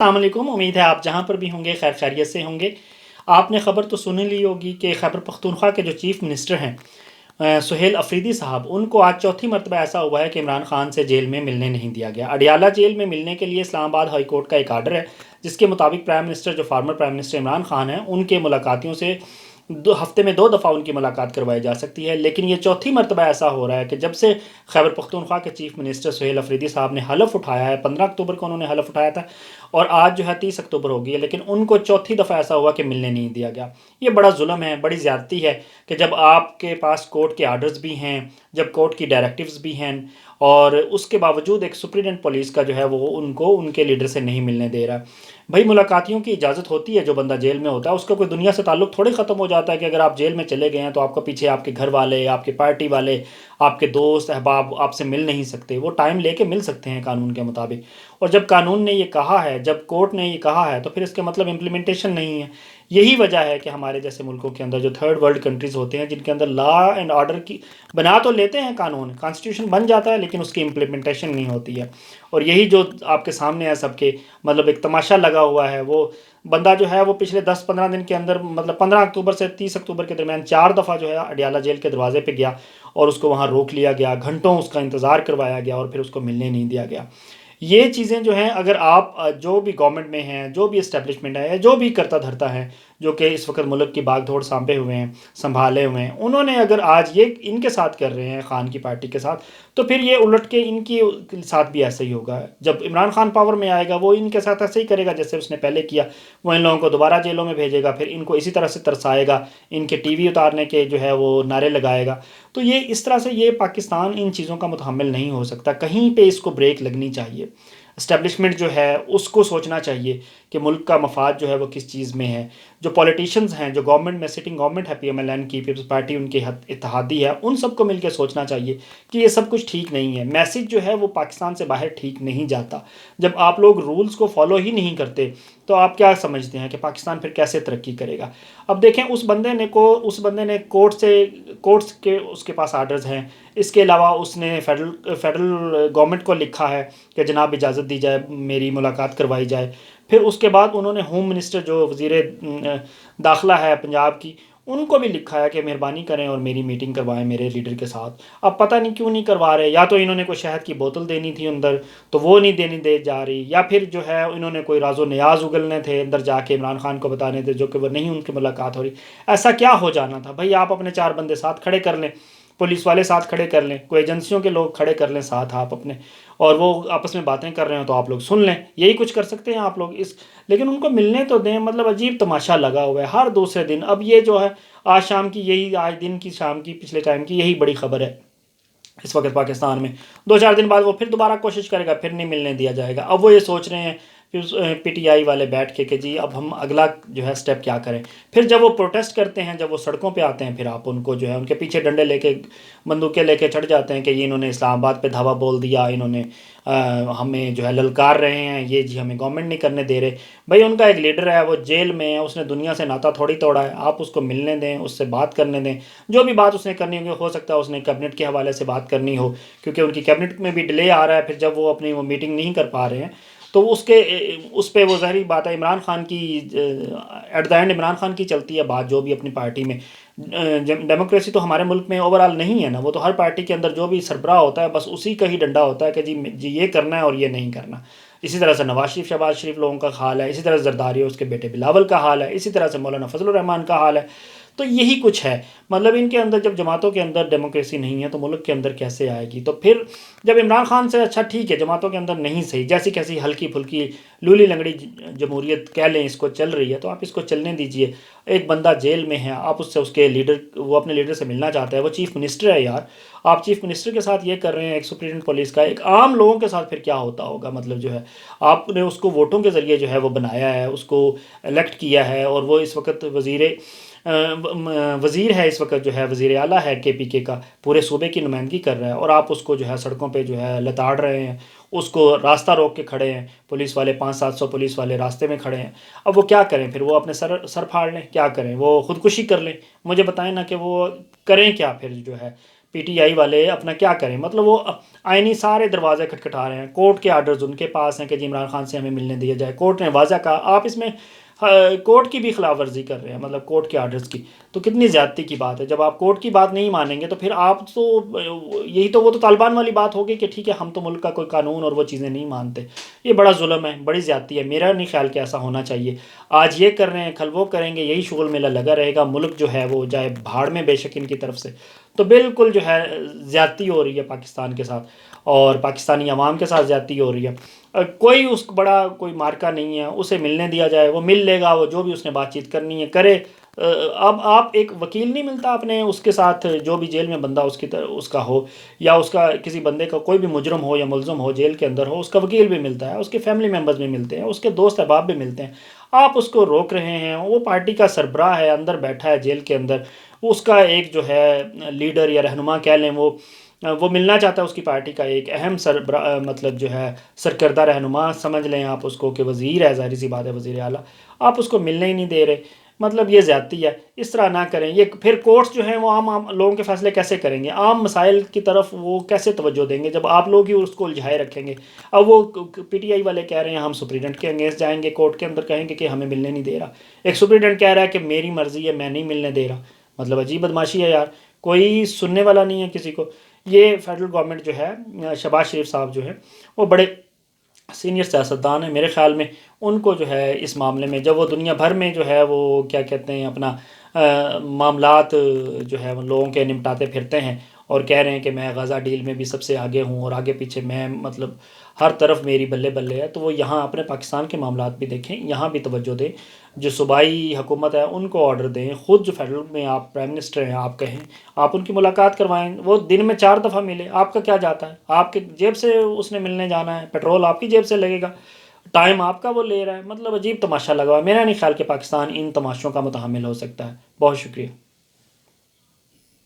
السلام علیکم، امید ہے آپ جہاں پر بھی ہوں گے خیر خیریت سے ہوں گے۔ آپ نے خبر تو سن لی ہوگی کہ خیبر پختونخوا کے جو چیف منسٹر ہیں سہیل افریدی صاحب، ان کو آج چوتھی مرتبہ ایسا ہوا ہے کہ عمران خان سے جیل میں ملنے نہیں دیا گیا۔ اڈیالہ جیل میں ملنے کے لیے اسلام آباد ہائی کورٹ کا ایک آرڈر ہے، جس کے مطابق پرائم منسٹر جو former prime minister Imran Khan ہیں، ان کے ملاقاتیوں سے ہفتے میں 2 دفعہ ان کی ملاقات کروائی جا سکتی ہے، لیکن یہ چوتھی مرتبہ ایسا ہو رہا ہے کہ جب سے خیبر پختونخوا کے چیف منسٹر سہیل افریدی صاحب نے حلف اٹھایا ہے، 15 اکتوبر کو انہوں نے حلف اٹھایا تھا اور آج جو ہے 30 اکتوبر ہو گئی ہے، لیکن ان کو چوتھی دفعہ ایسا ہوا کہ ملنے نہیں دیا گیا۔ یہ بڑا ظلم ہے، بڑی زیادتی ہے کہ جب آپ کے پاس کورٹ کے آرڈرز بھی ہیں، جب کورٹ کی ڈائریکٹیوز بھی ہیں، اور اس کے باوجود ایک سپرنٹینڈنٹ پولیس کا جو ہے وہ ان کو ان کے لیڈر سے نہیں ملنے دے رہا۔ بھائی ملاقاتیوں کی اجازت ہوتی ہے، جو بندہ جیل میں ہوتا ہے اس کا کوئی دنیا سے تعلق تھوڑی ختم ہو جاتا ہے کہ اگر آپ جیل میں چلے گئے ہیں تو آپ کو پیچھے آپ کے گھر والے، آپ کے پارٹی والے، آپ کے دوست احباب آپ سے مل نہیں سکتے۔ وہ ٹائم لے کے مل سکتے ہیں قانون کے مطابق، اور جب قانون نے یہ کہا ہے، جب کورٹ نے یہ کہا ہے، تو پھر اس کے مطلب امپلیمنٹیشن نہیں ہے۔ یہی وجہ ہے کہ ہمارے جیسے ملکوں کے اندر جو تھرڈ ورلڈ کنٹریز ہوتے ہیں، جن کے اندر لا اینڈ آرڈر کی بنا تو لیتے ہیں، قانون کانسٹیٹیوشن بن جاتا ہے، لیکن اس کی امپلیمنٹیشن نہیں ہوتی ہے۔ اور یہی جو آپ کے سامنے ہے سب کے، مطلب ایک تماشا لگا ہوا ہے، وہ بندہ جو ہے وہ پچھلے 10-15 دن کے اندر، مطلب 15 اکتوبر سے 30 اکتوبر کے درمیان 4 دفعہ جو ہے اڈیالہ جیل کے دروازے پہ گیا اور اس کو وہاں روک لیا گیا، گھنٹوں اس کا انتظار کروایا گیا اور پھر اس کو ملنے نہیں دیا گیا۔ یہ چیزیں جو ہیں، اگر آپ جو بھی گورنمنٹ میں ہیں، جو بھی اسٹیبلشمنٹ ہے، یا جو بھی کرتا دھرتا ہے، جو کہ اس وقت ملک کی باغ دوڑ سانبھے ہوئے ہیں، سنبھالے ہوئے ہیں، انہوں نے اگر آج یہ ان کے ساتھ کر رہے ہیں، خان کی پارٹی کے ساتھ، تو پھر یہ الٹ کے ان کی ساتھ بھی ایسا ہی ہوگا۔ جب عمران خان پاور میں آئے گا، وہ ان کے ساتھ ایسے ہی کرے گا جیسے اس نے پہلے کیا۔ وہ ان لوگوں کو دوبارہ جیلوں میں بھیجے گا، پھر ان کو اسی طرح سے ترسائے گا، ان کے ٹی وی اتارنے کے جو ہے وہ نعرے لگائے گا۔ تو یہ اس طرح سے یہ پاکستان ان چیزوں کا متحمل نہیں ہو سکتا، کہیں پہ اس کو بریک لگنی چاہیے۔ اسٹیبلشمنٹ جو ہے اس کو سوچنا چاہیے کہ ملک کا مفاد جو ہے وہ کس چیز میں ہے۔ جو پولیٹیشنز ہیں، جو گورنمنٹ میں سٹنگ گورنمنٹ ہے، پی ایم ایل این کی، پیپلز پارٹی ان کی اتحادی ہے، ان سب کو مل کے سوچنا چاہیے کہ یہ سب کچھ ٹھیک نہیں ہے۔ میسج جو ہے وہ پاکستان سے باہر ٹھیک نہیں جاتا۔ جب آپ لوگ رولز کو فالو ہی نہیں کرتے تو آپ کیا سمجھتے ہیں کہ پاکستان پھر کیسے ترقی کرے گا؟ اب دیکھیں، اس بندے نے کورٹس کے اس کے پاس آرڈرز ہیں، اس کے علاوہ اس نے فیڈرل گورنمنٹ کو لکھا ہے کہ جناب اجازت دی جائے، میری ملاقات کروائی جائے۔ پھر اس کے بعد انہوں نے ہوم منسٹر جو وزیر داخلہ ہے پنجاب کی، ان کو بھی لکھا ہے کہ مہربانی کریں اور میری میٹنگ کروائیں میرے لیڈر کے ساتھ۔ اب پتہ نہیں کیوں نہیں کروا رہے، یا تو انہوں نے کوئی شہد کی بوتل دینی تھی اندر تو وہ نہیں دینی دے جا رہی، یا پھر جو ہے انہوں نے کوئی راز و نیاز اگلنے تھے اندر جا کے عمران خان کو بتانے تھے، جو کہ وہ نہیں ان کی ملاقات ہو رہی۔ ایسا کیا ہو جانا تھا بھائی؟ آپ اپنے 4 بندے ساتھ کھڑے کر لیں، پولیس والے ساتھ کھڑے کر لیں، کوئی ایجنسیوں کے لوگ کھڑے کر لیں ساتھ آپ اپنے، اور وہ آپس میں باتیں کر رہے ہوں تو آپ لوگ سن لیں۔ یہی کچھ کر سکتے ہیں آپ لوگ لیکن ان کو ملنے تو دیں۔ مطلب عجیب تماشا لگا ہوا ہے ہر دوسرے دن۔ اب یہ جو ہے آج دن کی شام کی پچھلے ٹائم کی یہی بڑی خبر ہے اس وقت پاکستان میں۔ 2-4 دن بعد وہ پھر دوبارہ کوشش کرے گا، پھر نہیں ملنے دیا جائے گا۔ اب وہ یہ سوچ رہے ہیں پھر پی ٹی آئی والے بیٹھ کے کہ جی اب ہم اگلا جو ہے سٹیپ کیا کریں۔ پھر جب وہ پروٹیسٹ کرتے ہیں، جب وہ سڑکوں پہ آتے ہیں، پھر آپ ان کو جو ہے ان کے پیچھے ڈنڈے لے کے، بندوقیں لے کے چڑھ جاتے ہیں کہ یہ انہوں نے اسلام آباد پہ دھاوا بول دیا، انہوں نے ہمیں جو ہے للکار رہے ہیں، یہ جی ہمیں گورنمنٹ نہیں کرنے دے رہے۔ بھائی ان کا ایک لیڈر ہے، وہ جیل میں ہے، اس نے دنیا سے ناتا تھوڑی توڑا ہے، آپ اس کو ملنے دیں، اس سے بات کرنے دیں۔ جو بھی بات اس نے کرنی ہوگی، ہو سکتا ہے اس نے کیبنٹ کے حوالے سے بات کرنی ہو، کیونکہ ان کی کیبنٹ میں بھی ڈیلے آ رہا ہے۔ پھر جب وہ اپنی میٹنگ نہیں کر پا رہے ہیں تو اس پہ وہ ظاہری بات ہے عمران خان کی، at the end Imran Khan کی چلتی ہے بات، جو بھی اپنی پارٹی میں۔ ڈیموکریسی تو ہمارے ملک میں اوور آل نہیں ہے نا، وہ تو ہر پارٹی کے اندر جو بھی سربراہ ہوتا ہے بس اسی کا ہی ڈنڈا ہوتا ہے کہ جی یہ کرنا ہے اور یہ نہیں کرنا۔ اسی طرح سے نواز شریف، شہباز شریف لوگوں کا حال ہے، اسی طرح سے زرداری اس کے بیٹے بلاول کا حال ہے، اسی طرح سے مولانا فضل الرحمان کا حال ہے۔ تو یہی کچھ ہے، مطلب ان کے اندر جب جماعتوں کے اندر ڈیموکریسی نہیں ہے تو ملک کے اندر کیسے آئے گی؟ تو پھر جب عمران خان سے، اچھا ٹھیک ہے جماعتوں کے اندر نہیں صحیح، جیسی کیسی ہلکی پھلکی لولی لنگڑی جمہوریت کہہ لیں اس کو چل رہی ہے، تو آپ اس کو چلنے دیجئے۔ ایک بندہ جیل میں ہے، آپ اس سے اس کے لیڈر، وہ اپنے لیڈر سے ملنا چاہتا ہے، وہ چیف منسٹر ہے یار، آپ چیف منسٹر کے ساتھ یہ کر رہے ہیں، ایک سپرنٹینڈنٹ پولیس کا، ایک عام لوگوں کے ساتھ پھر کیا ہوتا ہوگا؟ مطلب جو ہے آپ نے اس کو ووٹوں کے ذریعے جو ہے وہ بنایا ہے، اس کو الیکٹ کیا ہے، اور وہ اس وقت وزیر ہے، اس وقت جو ہے وزیر اعلیٰ ہے کے پی کے کا، پورے صوبے کی نمائندگی کر رہا ہے، اور آپ اس کو جو ہے سڑکوں پہ جو ہے لتاڑ رہے ہیں، اس کو راستہ روک کے کھڑے ہیں، پولیس والے 500-700 پولیس والے راستے میں کھڑے ہیں۔ اب وہ کیا کریں پھر؟ وہ اپنے سر پھاڑ لیں؟ کیا کریں؟ وہ خودکشی کر لیں؟ مجھے بتائیں نا کہ وہ کریں کیا پھر جو ہے؟ پی ٹی آئی والے اپنا کیا کریں، مطلب وہ آئینی سارے دروازے کھٹکھٹا رہے ہیں، کورٹ کے آرڈرز ان کے پاس ہیں کہ جی عمران خان سے ہمیں ملنے دیا جائے، کورٹ نے واضح کہا، آپ اس میں کورٹ کی بھی خلاف ورزی کر رہے ہیں، مطلب کورٹ کے آرڈرز کی، تو کتنی زیادتی کی بات ہے۔ جب آپ کورٹ کی بات نہیں مانیں گے تو پھر آپ تو یہی تو وہ تو طالبان والی بات ہوگی کہ ٹھیک ہے ہم تو ملک کا کوئی قانون اور وہ چیزیں نہیں مانتے۔ یہ بڑا ظلم ہے، بڑی زیادتی ہے، میرا نہیں خیال کہ ایسا ہونا چاہیے۔ آج یہ کر رہے ہیں، کل وہ کریں گے، یہی شغل میلہ لگا رہے گا، ملک جو ہے وہ جائے بھاڑ میں بے شک ان کی طرف سے۔ تو بالکل جو ہے زیادتی ہو رہی ہے پاکستان کے ساتھ، اور پاکستانی عوام کے ساتھ زیادتی ہو رہی ہے۔ کوئی اس کو بڑا کوئی مارکا نہیں ہے، اسے ملنے دیا جائے، وہ مل لے گا، وہ جو بھی اس نے بات چیت کرنی ہے کرے۔ اب آپ ایک وکیل نہیں ملتا اپنے اس کے ساتھ، جو بھی جیل میں بندہ اس کی اس کا ہو، یا اس کا کسی بندے کا کوئی بھی مجرم ہو یا ملزم ہو جیل کے اندر ہو، اس کا وکیل بھی ملتا ہے، اس کے فیملی ممبرز بھی ملتے ہیں، اس کے دوست احباب بھی ملتے ہیں۔ آپ اس کو روک رہے ہیں، وہ پارٹی کا سربراہ ہے، اندر بیٹھا ہے جیل کے اندر، اس کا ایک جو ہے لیڈر یا رہنما کہہ لیں، وہ ملنا چاہتا ہے، اس کی پارٹی کا ایک اہم سربراہ، مطلب جو ہے سرکردہ رہنما سمجھ لیں آپ اس کو، کہ وزیر ہے، ظاہر سی بات ہے وزیر اعلیٰ، آپ اس کو ملنے ہی نہیں دے رہے۔ مطلب یہ زیادتی ہے، اس طرح نہ کریں۔ یہ پھر کورٹس جو ہیں وہ عام لوگوں کے فیصلے کیسے کریں گے، عام مسائل کی طرف وہ کیسے توجہ دیں گے جب آپ لوگ ہی اس کو الجھائے رکھیں گے۔ اب وہ پی ٹی آئی والے کہہ رہے ہیں ہم سپریڈنٹ کے انگیس جائیں گے، کورٹ کے اندر کہیں گے کہ ہمیں ملنے نہیں دے رہا، ایک سپریڈنٹ کہہ رہا ہے کہ میری مرضی ہے میں نہیں ملنے دے رہا۔ مطلب عجیب بدماشی ہے یار، کوئی سننے والا نہیں ہے کسی کو۔ یہ فیڈرل گورنمنٹ جو ہے، شہباز شریف صاحب جو ہیں وہ بڑے سینئر سیاستدان ہیں، میرے خیال میں ان کو جو ہے اس معاملے میں، جب وہ دنیا بھر میں جو ہے وہ کیا کہتے ہیں اپنا معاملات جو ہے وہ لوگوں کے نمٹاتے پھرتے ہیں، اور کہہ رہے ہیں کہ میں غزہ ڈیل میں بھی سب سے آگے ہوں، اور آگے پیچھے میں، مطلب ہر طرف میری بلے بلے ہے، تو وہ یہاں اپنے پاکستان کے معاملات بھی دیکھیں، یہاں بھی توجہ دیں، جو صوبائی حکومت ہے ان کو آرڈر دیں، خود جو فیڈرل میں آپ پرائم منسٹر ہیں آپ کہیں، آپ ان کی ملاقات کروائیں، وہ دن میں 4 دفعہ ملے، آپ کا کیا جاتا ہے، آپ کے جیب سے اس نے ملنے جانا ہے، پیٹرول آپ کی جیب سے لگے گا، ٹائم آپ کا وہ لے رہا ہے۔ مطلب عجیب تماشا لگا ہوا ہے، میرا نہیں خیال کہ پاکستان ان تماشوں کا متحمل ہو سکتا ہے۔ بہت شکریہ۔